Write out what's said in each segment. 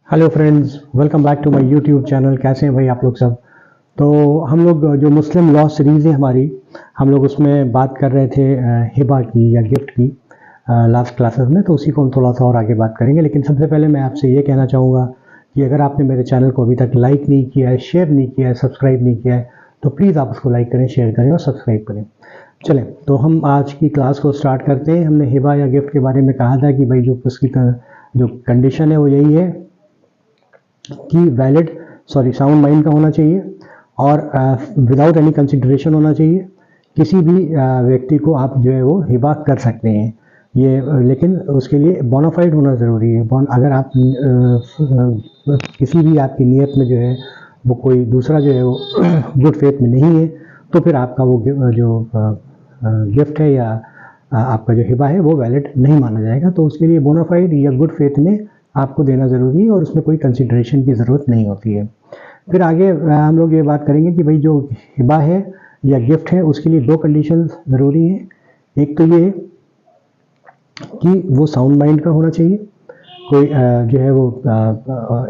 Hello friends, welcome back to my YouTube channel. कैसे हैं भाई आप लोग सब। तो हम लोग जो मुस्लिम लॉ सीरीज़ है हमारी, हम लोग उसमें बात कर रहे थे हिबा की या गिफ्ट की लास्ट क्लासेस में। तो उसी को हम थोड़ा सा और आगे बात करेंगे। लेकिन सबसे पहले मैं आपसे ये कहना चाहूँगा कि अगर आपने मेरे चैनल को अभी तक लाइक नहीं किया है, शेयर नहीं किया है, सब्सक्राइब नहीं किया है, तो प्लीज़ आप उसको लाइक करें, शेयर करें और सब्सक्राइब करें। चलें, तो हम आज की क्लास को स्टार्ट करते हैं। हमने हिबा या गिफ्ट के बारे में कहा था कि भाई जो उसकी जो कंडीशन है वो यही है कि वैलिड साउंड माइंड का होना चाहिए और विदाउट एनी कंसिडरेशन होना चाहिए। किसी भी व्यक्ति को आप जो है वो हिबा कर सकते हैं ये, लेकिन उसके लिए बोनाफाइड होना ज़रूरी है। अगर आप किसी भी आपकी नीयत में जो है वो कोई दूसरा जो है वो गुड फेथ में नहीं है, तो फिर आपका वो जो गिफ्ट है या आपका जो हिबा है वो वैलिड नहीं माना जाएगा। तो उसके लिए बोनाफाइड या गुड फेथ में आपको देना ज़रूरी है और उसमें कोई कंसिडरेशन की ज़रूरत नहीं होती है। फिर आगे हम लोग ये बात करेंगे कि भाई जो हिबा है या गिफ्ट है उसके लिए दो कंडीशंस ज़रूरी हैं। एक तो ये कि वो साउंड माइंड का होना चाहिए, कोई जो है वो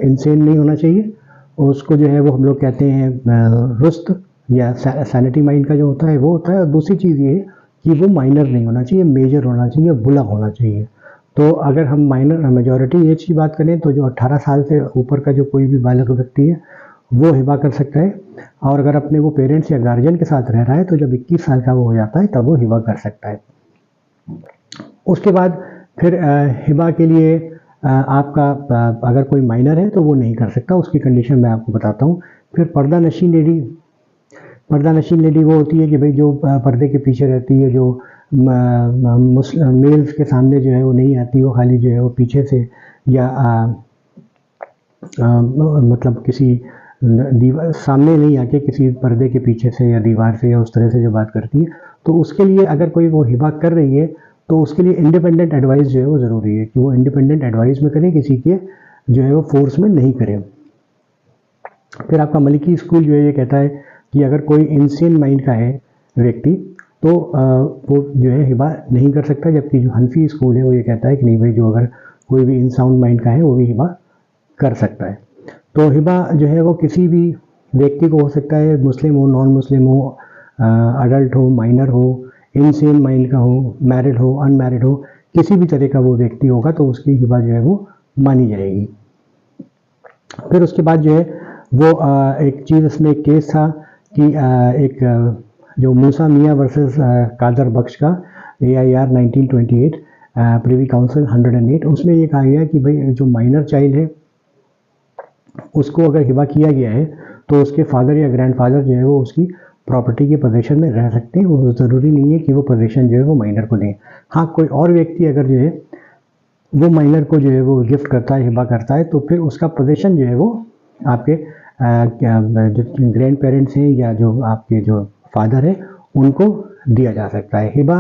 इंसेन नहीं होना चाहिए। उसको जो है वो हम लोग कहते हैं रुस्त या सैनिटी माइंड का जो होता है वो होता है। और दूसरी चीज़ ये कि वो माइनर नहीं होना चाहिए, मेजर होना चाहिए, बुला होना चाहिए। तो अगर हम माइनर मेजॉरिटी एज की बात करें तो जो 18 साल से ऊपर का जो कोई भी बालक व्यक्ति है वो हिबा कर सकता है। और अगर अपने वो पेरेंट्स या गार्जियन के साथ रह रहा है तो जब 21 साल का वो हो जाता है तब वो हिबा कर सकता है। उसके बाद फिर हिबा के लिए आपका अगर कोई माइनर है तो वो नहीं कर सकता। उसकी कंडीशन मैं आपको बताता हूँ। फिर पर्दा नशीन लेडी वो होती है कि भाई जो पर्दे के पीछे रहती है, जो मेल्स के सामने जो है वो नहीं आती, वो खाली जो है वो पीछे से या मतलब किसी दीवार सामने नहीं आके किसी पर्दे के पीछे से या दीवार से या उस तरह से जो बात करती है। तो उसके लिए अगर कोई वो हिबा कर रही है तो उसके लिए इंडिपेंडेंट एडवाइस जो है वो ज़रूरी है कि वो इंडिपेंडेंट एडवाइस में करे, किसी के जो है वो फोर्स में नहीं करे। फिर आपका मलिकी स्कूल जो है ये कहता है कि अगर कोई इंसेन माइंड का है व्यक्ति तो वो जो है हिबा नहीं कर सकता। जबकि जो हनफी स्कूल है वो ये कहता है कि नहीं भाई, जो अगर कोई भी इनसाउंड माइंड का है वो भी हिबा कर सकता है। तो हिबा जो है वो किसी भी व्यक्ति को हो सकता है, मुस्लिम हो, नॉन मुस्लिम हो, अडल्ट हो, माइनर हो, इनसेन माइंड का हो, मैरिड हो, अनमैरिड हो, किसी भी तरह का वो व्यक्ति होगा तो उसकी हिबा जो है वो मानी जाएगी। फिर उसके बाद जो है वो एक चीज़, इसमें एक केस था कि एक जो मूसा मियाँ वर्सेस कादर बख्श का AIR 1928 प्रीवी काउंसिल 108, उसमें ये कहा गया कि भाई जो माइनर चाइल्ड है उसको अगर हिबा किया गया है तो उसके फादर या ग्रैंडफादर जो है वो उसकी प्रॉपर्टी के पोजीशन में रह सकते हैं। वो ज़रूरी नहीं है कि वो पोजीशन जो है वो माइनर को दें। हाँ, कोई और व्यक्ति अगर जो है वो माइनर को जो है वो गिफ्ट करता है, हिबा करता है, तो फिर उसका पोजीशन जो है वो आपके जो ग्रैंड पेरेंट्स हैं या जो आपके जो फादर है उनको दिया जा सकता है। हिबा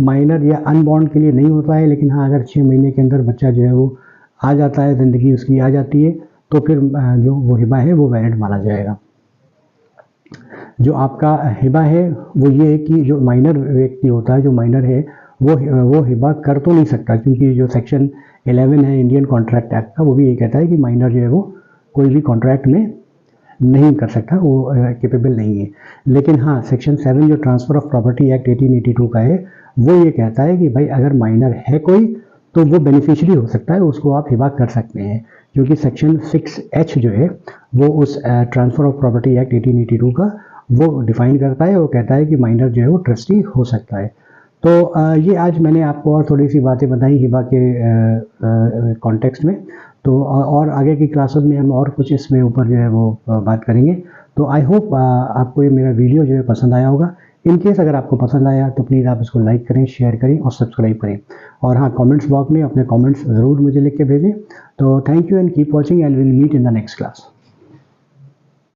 माइनर या अनबॉर्न के लिए नहीं होता है, लेकिन हाँ अगर 6 महीने के अंदर बच्चा जो है वो आ जाता है, ज़िंदगी उसकी आ जाती है, तो फिर जो वो हिबा है वो वैलिड माना जाएगा। जो आपका हिबा है वो ये है कि जो माइनर व्यक्ति होता है, जो माइनर है वो हिबा कर तो नहीं सकता, क्योंकि जो सेक्शन 11 है इंडियन कॉन्ट्रैक्ट एक्ट का वो भी ये कहता है कि माइनर जो है वो कोई भी कॉन्ट्रैक्ट में नहीं कर सकता, वो कैपेबल नहीं है। लेकिन हाँ, सेक्शन 7 जो ट्रांसफ़र ऑफ प्रॉपर्टी एक्ट 1882 का है वो ये कहता है कि भाई अगर माइनर है कोई तो वो बेनिफिशियरी हो सकता है, उसको आप हिबा कर सकते हैं। क्योंकि सेक्शन 6H जो है वो उस ट्रांसफ़र ऑफ प्रॉपर्टी एक्ट 1882 का वो डिफ़ाइन करता है। वो कहता है कि माइनर जो है वो ट्रस्टी हो सकता है। तो ये आज मैंने आपको और थोड़ी सी बातें बताई हिबा के कॉन्टेक्स्ट में। तो और आगे की क्लासेस में हम और कुछ इसमें ऊपर जो है वो बात करेंगे। तो आई होप आपको ये मेरा वीडियो जो है पसंद आया होगा। इन केस अगर आपको पसंद आया तो प्लीज़ आप इसको लाइक करें, शेयर करें और सब्सक्राइब करें। और हाँ, कमेंट्स बॉक्स में अपने कमेंट्स ज़रूर मुझे लिख के भेजें। तो thank you and keep watching and will meet in the next class.